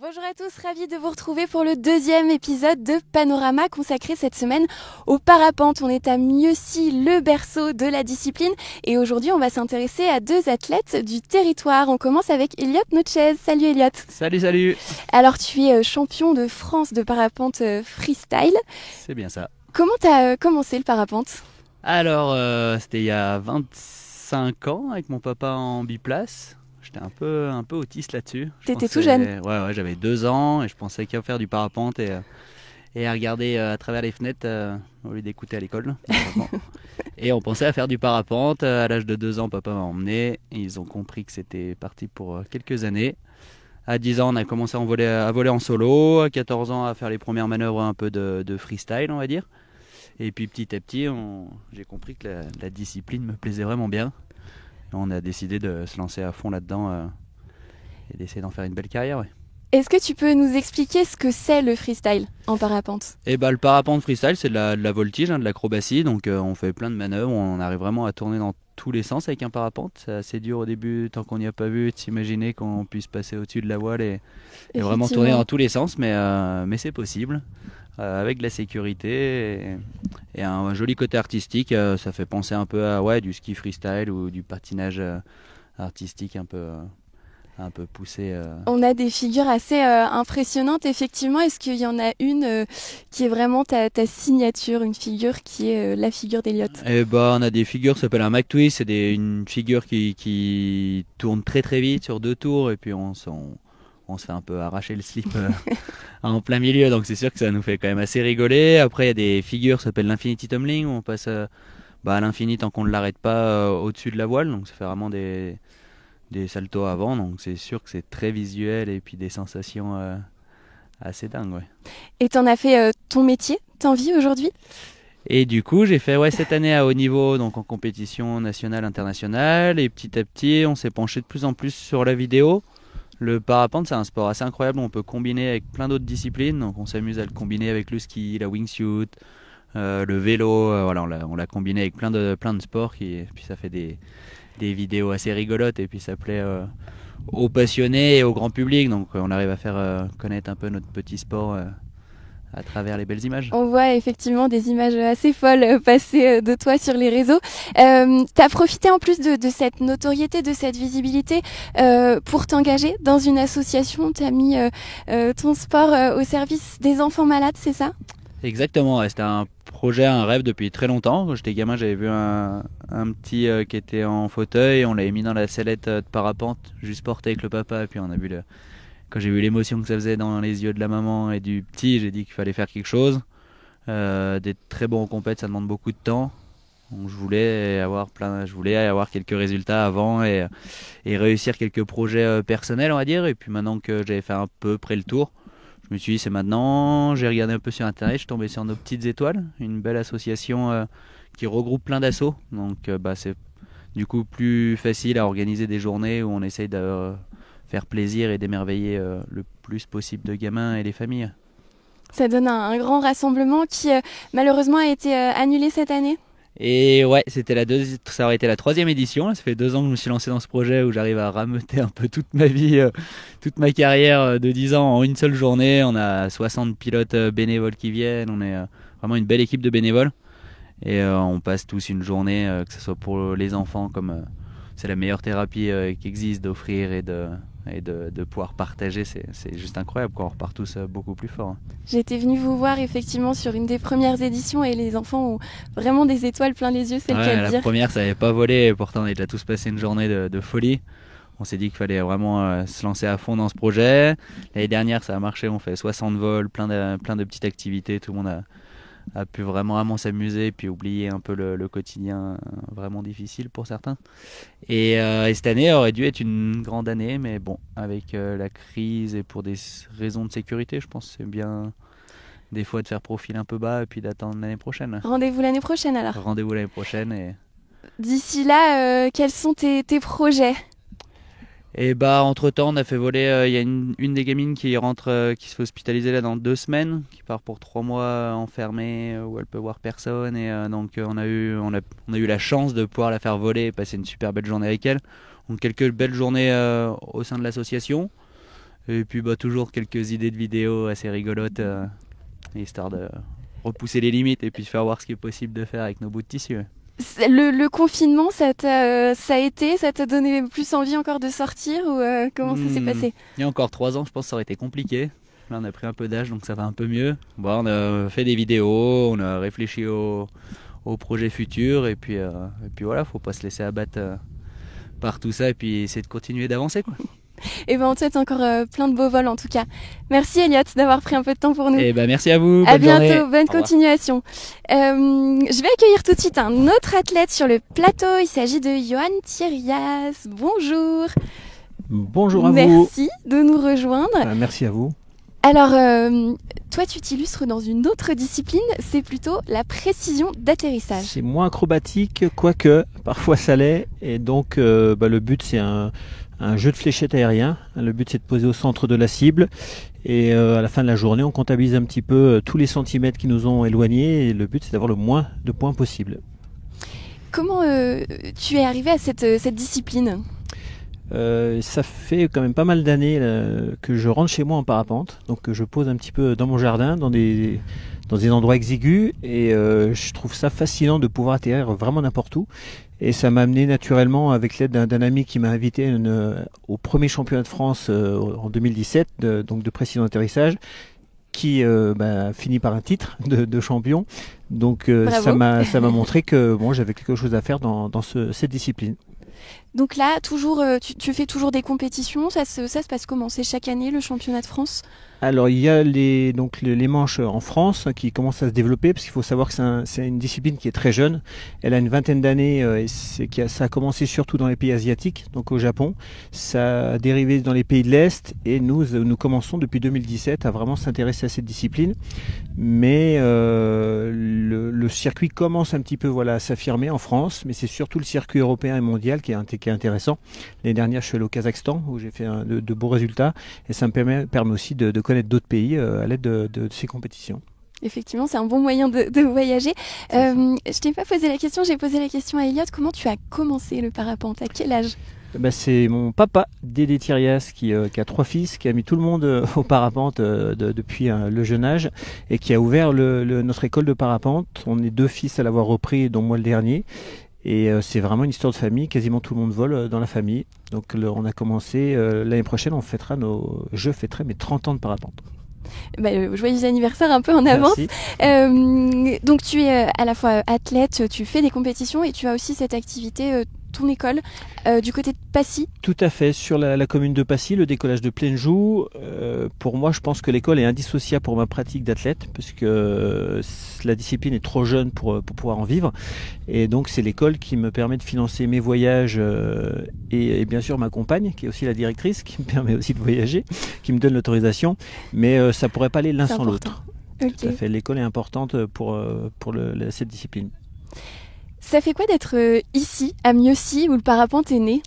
Bonjour à tous, ravi de vous retrouver pour le deuxième épisode de Panorama consacré cette semaine au parapente. On est à Mieuxy, le berceau de la discipline, et aujourd'hui on va s'intéresser à deux athlètes du territoire. On commence avec Elliot Nochez. Salut Elliot. Salut. Alors tu es champion de France de parapente freestyle. C'est bien ça. Comment t'as commencé le parapente? Alors, c'était il y a 25 ans avec mon papa en biplace. J'étais un peu autiste là-dessus. T'étais tout jeune. Ouais, j'avais 2 ans et je pensais qu'à faire du parapente et à regarder à travers les fenêtres au lieu d'écouter à l'école. Et on pensait à faire du parapente. À l'âge de 2 ans, papa m'a emmené. Et ils ont compris que c'était parti pour quelques années. À 10 ans, on a commencé à voler en solo. À 14 ans, à faire les premières manœuvres un peu de freestyle, on va dire. Et puis petit à petit, j'ai compris que la discipline me plaisait vraiment bien. Et on a décidé de se lancer à fond là-dedans et d'essayer d'en faire une belle carrière. Ouais. Est-ce que tu peux nous expliquer ce que c'est le freestyle en parapente? Et le parapente freestyle, c'est de la voltige, de l'acrobatie. Donc on fait plein de manœuvres, on arrive vraiment à tourner dans tous les sens avec un parapente. C'est assez dur au début, tant qu'on n'y a pas vu, de s'imaginer qu'on puisse passer au-dessus de la voile et vraiment tourner dans tous les sens. Mais c'est possible. Avec de la sécurité et un joli côté artistique. Ça fait penser un peu à du ski freestyle ou du patinage artistique un peu poussé. On a des figures assez impressionnantes, effectivement. Est-ce qu'il y en a une qui est vraiment ta signature, une figure qui est la figure d'Elliot? On a des figures qui s'appellent un McTwist. C'est une figure qui tourne très très vite sur 2 tours et puis on se fait un peu arracher le slip en plein milieu, donc c'est sûr que ça nous fait quand même assez rigoler. Après, il y a des figures qui s'appellent l'Infinity Tumbling, où on passe à l'infini tant qu'on ne l'arrête pas au-dessus de la voile, donc ça fait vraiment des saltos avant, donc c'est sûr que c'est très visuel et puis des sensations assez dingues. Ouais. Et t'en as fait ton métier, t'en vis aujourd'hui? Et du coup, j'ai fait cette année à haut niveau, donc en compétition nationale, internationale, et petit à petit, on s'est penché de plus en plus sur la vidéo. Le parapente, c'est un sport assez incroyable, on peut combiner avec plein d'autres disciplines, donc on s'amuse à le combiner avec le ski, la wingsuit, le vélo, voilà, on l'a combiné avec plein de sports, et puis ça fait des vidéos assez rigolotes, et puis ça plaît aux passionnés et au grand public, donc on arrive à faire connaître un peu notre petit sport à travers les belles images. On voit effectivement des images assez folles passer de toi sur les réseaux. T'as profité en plus de cette notoriété, de cette visibilité pour t'engager dans une association. T'as mis ton sport au service des enfants malades, c'est ça? Exactement, ouais, c'était un projet, un rêve depuis très longtemps. Quand j'étais gamin, j'avais vu un petit qui était en fauteuil, on l'avait mis dans la sellette de parapente, juste porté avec le papa, et puis on a vu quand j'ai vu l'émotion que ça faisait dans les yeux de la maman et du petit, j'ai dit qu'il fallait faire quelque chose. D'être très bon en compète, ça demande beaucoup de temps. Donc je voulais avoir quelques résultats avant et réussir quelques projets personnels, on va dire. Et puis maintenant que j'avais fait un peu près le tour, je me suis dit c'est maintenant. J'ai regardé un peu sur internet, je suis tombé sur Nos Petites Étoiles, une belle association qui regroupe plein d'assauts. Donc c'est du coup plus facile à organiser des journées où on essaye de faire plaisir et d'émerveiller le plus possible de gamins et les familles. Ça donne un grand rassemblement qui malheureusement a été annulé cette année. Et ouais, ça aurait été la 3e édition. Ça fait 2 ans que je me suis lancé dans ce projet où j'arrive à rameuter un peu toute ma vie, toute ma carrière de 10 ans en une seule journée. On a 60 pilotes bénévoles qui viennent. On est vraiment une belle équipe de bénévoles. Et on passe tous une journée, que ce soit pour les enfants, comme c'est la meilleure thérapie qui existe, d'offrir et de pouvoir partager. C'est juste incroyable, quoi. On repart tous beaucoup plus fort. J'étais venue vous voir effectivement sur une des premières éditions et les enfants ont vraiment des étoiles plein les yeux, c'est le cas de La dire. première, ça n'avait pas volé, et pourtant on a déjà tous passé une journée de folie. On s'est dit qu'il fallait vraiment se lancer à fond dans ce projet. L'année dernière, ça a marché, on fait 60 vols, plein de petites activités. Tout le monde a pu vraiment s'amuser et puis oublier un peu le quotidien vraiment difficile pour certains. Et cette année aurait dû être une grande année, mais bon, avec la crise et pour des raisons de sécurité, je pense que c'est bien des fois de faire profil un peu bas et puis d'attendre l'année prochaine. Rendez-vous l'année prochaine alors. Rendez-vous l'année prochaine. D'ici là, quels sont tes projets? Et entre temps, on a fait voler. Il y a une des gamines qui rentre, qui se fait hospitaliser là dans 2 semaines, qui part pour 3 mois enfermée où elle peut voir personne. Et donc on a eu la chance de pouvoir la faire voler et passer une super belle journée avec elle. Donc quelques belles journées au sein de l'association. Et puis toujours quelques idées de vidéos assez rigolotes, histoire de repousser les limites et puis de faire voir ce qui est possible de faire avec nos bouts de tissu. Le confinement, ça t'a donné plus envie encore de sortir ou comment ça s'est passé? Il y a encore 3 ans, je pense que ça aurait été compliqué. Là, on a pris un peu d'âge, donc ça va un peu mieux. On a fait des vidéos, on a réfléchi aux projets futurs, et puis voilà, faut pas se laisser abattre par tout ça, et puis essayer de continuer d'avancer, quoi. Et ben on te souhaite encore plein de beaux vols en tout cas. Merci Elliot d'avoir pris un peu de temps pour nous. Et merci à vous. À bonne journée. bientôt, bonne continuation. Je vais accueillir tout de suite un autre athlète sur le plateau. Il s'agit de Johan Thirias. Bonjour. Bonjour à vous. Merci de nous rejoindre. Merci à vous. Alors, toi, tu t'illustres dans une autre discipline, c'est plutôt la précision d'atterrissage. C'est moins acrobatique, quoique parfois ça l'est. Et donc, le but, c'est un jeu de fléchettes aérien. Le but, c'est de poser au centre de la cible. Et à la fin de la journée, on comptabilise un petit peu tous les centimètres qui nous ont éloignés. Et le but, c'est d'avoir le moins de points possible. Comment tu es arrivé à cette discipline ? Ça fait quand même pas mal d'années que je rentre chez moi en parapente, donc que je pose un petit peu dans mon jardin, dans des endroits exigus, et je trouve ça fascinant de pouvoir atterrir vraiment n'importe où. Et ça m'a amené naturellement, avec l'aide d'un ami qui m'a invité au premier championnat de France en 2017, donc de précision d'atterrissage, qui finit par un titre de champion. Donc ça m'a montré que j'avais quelque chose à faire dans cette discipline. Donc là, toujours, tu fais toujours des compétitions, ça se passe comment ? C'est chaque année le championnat de France ? Alors il y a les manches en France qui commencent à se développer, parce qu'il faut savoir que c'est une discipline qui est très jeune. Elle a une vingtaine d'années, ça a commencé surtout dans les pays asiatiques, donc au Japon. Ça a dérivé dans les pays de l'Est, et nous commençons depuis 2017 à vraiment s'intéresser à cette discipline. Mais le circuit commence un petit peu à s'affirmer en France, mais c'est surtout le circuit européen et mondial qui est intéressant. L'année dernière, je suis allé au Kazakhstan où j'ai fait de beaux résultats, et ça me permet aussi de connaître d'autres pays à l'aide de ces compétitions. Effectivement, c'est un bon moyen de voyager. Je t'ai pas posé la question, j'ai posé la question à Elliot. Comment tu as commencé le parapente ? À quel âge ? C'est mon papa, Dédé Thirias, qui a 3 fils, qui a mis tout le monde au parapente depuis le jeune âge, et qui a ouvert notre école de parapente. On est 2 fils à l'avoir repris, dont moi le dernier. Et c'est vraiment une histoire de famille, quasiment tout le monde vole dans la famille. Donc on a commencé, l'année prochaine, je fêterai mes 30 ans de parapente. Joyeux anniversaire un peu en avance. Donc tu es à la fois athlète, tu fais des compétitions et tu as aussi cette activité, ton école, du côté de Passy. Tout à fait, sur la commune de Passy, le décollage de pleine joue. Pour moi, je pense que l'école est indissociable pour ma pratique d'athlète, puisque la discipline est trop jeune pour pouvoir en vivre. Et donc c'est l'école qui me permet de financer mes voyages et bien sûr ma compagne, qui est aussi la directrice, qui me permet aussi de voyager, qui me donne l'autorisation. Mais ça pourrait pas aller l'un sans l'autre. Okay. Tout à fait, l'école est importante pour cette discipline. Ça fait quoi d'être ici, à Mieuxy, où le parapente est né ?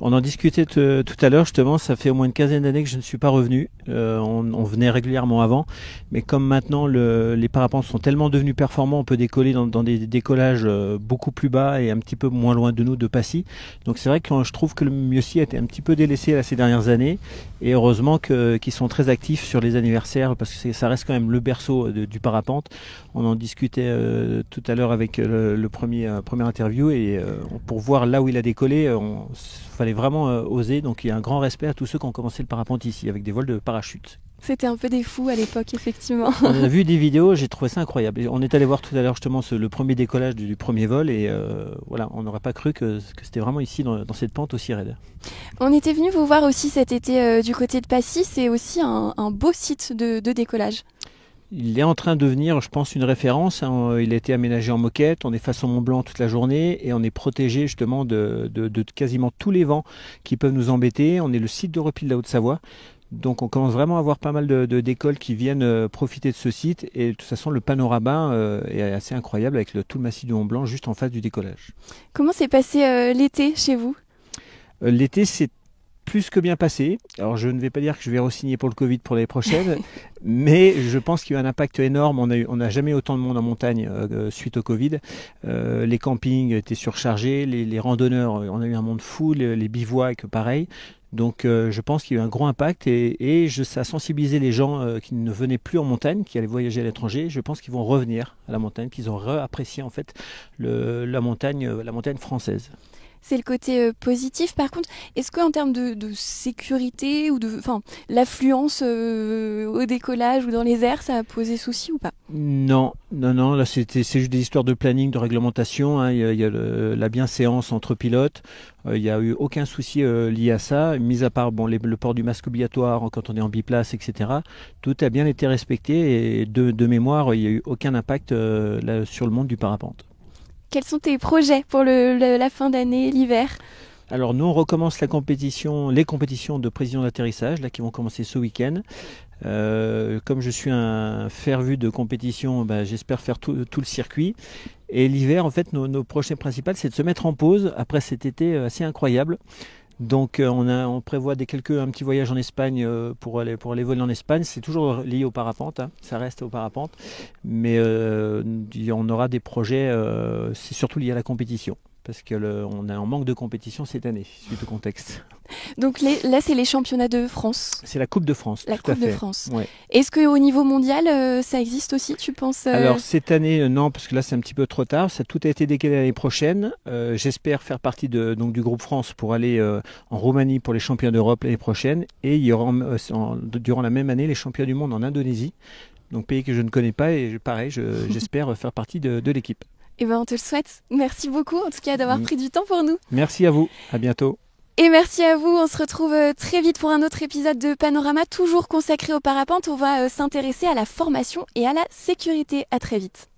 On en discutait tout à l'heure, justement, ça fait au moins une quinzaine d'années que je ne suis pas revenu. On venait régulièrement avant, mais comme maintenant les parapentes sont tellement devenus performants, on peut décoller dans des décollages beaucoup plus bas et un petit peu moins loin de nous, de Passy. Donc c'est vrai que je trouve que le Mieuxy a été un petit peu délaissé ces dernières années, et heureusement qu'ils sont très actifs sur les anniversaires, parce que ça reste quand même le berceau du parapente. On en discutait tout à l'heure avec le premier interview, et pour voir là où il a décollé, fallait vraiment oser. Donc il y a un grand respect à tous ceux qui ont commencé le parapente ici, avec des vols de parachute. C'était un peu des fous à l'époque, effectivement. On a vu des vidéos, j'ai trouvé ça incroyable. On est allé voir tout à l'heure justement le premier décollage du premier vol, et on n'aurait pas cru que c'était vraiment ici dans cette pente aussi raide. On était venu vous voir aussi cet été du côté de Passy, c'est aussi un beau site de décollage. Il est en train de devenir, je pense, une référence. Il a été aménagé en moquette, on est face au Mont Blanc toute la journée, et on est protégé justement de quasiment tous les vents qui peuvent nous embêter. On est le site de repli de la Haute-Savoie. Donc on commence vraiment à avoir pas mal d'écoles qui viennent profiter de ce site, et de toute façon le panorama est assez incroyable avec tout le massif du Mont Blanc juste en face du décollage. Comment s'est passé l'été chez vous ? L'été, c'est plus que bien passé. Alors je ne vais pas dire que je vais re-signer pour le Covid pour l'année prochaine, mais je pense qu'il y a eu un impact énorme. On n'a jamais autant de monde en montagne suite au Covid. Les campings étaient surchargés, les randonneurs, on a eu un monde fou, les bivouacs pareil. Donc je pense qu'il y a eu un gros impact et ça a sensibilisé les gens qui ne venaient plus en montagne, qui allaient voyager à l'étranger. Je pense qu'ils vont revenir à la montagne, qu'ils ont réapprécié en fait la montagne française. C'est le côté positif. Par contre, est-ce qu'en termes de sécurité ou l'affluence au décollage ou dans les airs, ça a posé souci ou pas? Non. Là, c'est juste des histoires de planning, de réglementation. Hein. Il y a la bienséance entre pilotes. Il n'y a eu aucun souci lié à ça, mis à part le port du masque obligatoire quand on est en biplace, etc. Tout a bien été respecté et de mémoire, il n'y a eu aucun impact sur le monde du parapente. Quels sont tes projets pour la fin d'année, l'hiver? Alors nous on recommence les compétitions de précision d'atterrissage là qui vont commencer ce week-end. Comme je suis un féru de compétition, j'espère faire tout le circuit. Et l'hiver en fait nos projets principaux c'est de se mettre en pause après cet été assez incroyable. Donc on prévoit un petit voyage en Espagne pour aller voler en Espagne. C'est toujours lié au parapente, hein. Ça reste au parapente. Mais on aura des projets, c'est surtout lié à la compétition. Parce qu'on a un manque de compétition cette année, suite au contexte. Donc là, c'est les championnats de France. C'est la Coupe de France. La tout Coupe à fait. de France. Ouais. Est-ce qu'au niveau mondial, ça existe aussi, tu penses Alors cette année, non, parce que là c'est un petit peu trop tard. Tout a été décalé l'année prochaine. J'espère faire partie du groupe France pour aller en Roumanie pour les championnats d'Europe l'année prochaine. Et il y aura durant la même année les championnats du monde en Indonésie. Donc pays que je ne connais pas et pareil, j'espère faire partie de l'équipe. Eh ben, on te le souhaite. Merci beaucoup, en tout cas, d'avoir pris du temps pour nous. Merci à vous. À bientôt. Et merci à vous. On se retrouve très vite pour un autre épisode de Panorama, toujours consacré au parapente. On va s'intéresser à la formation et à la sécurité. À très vite.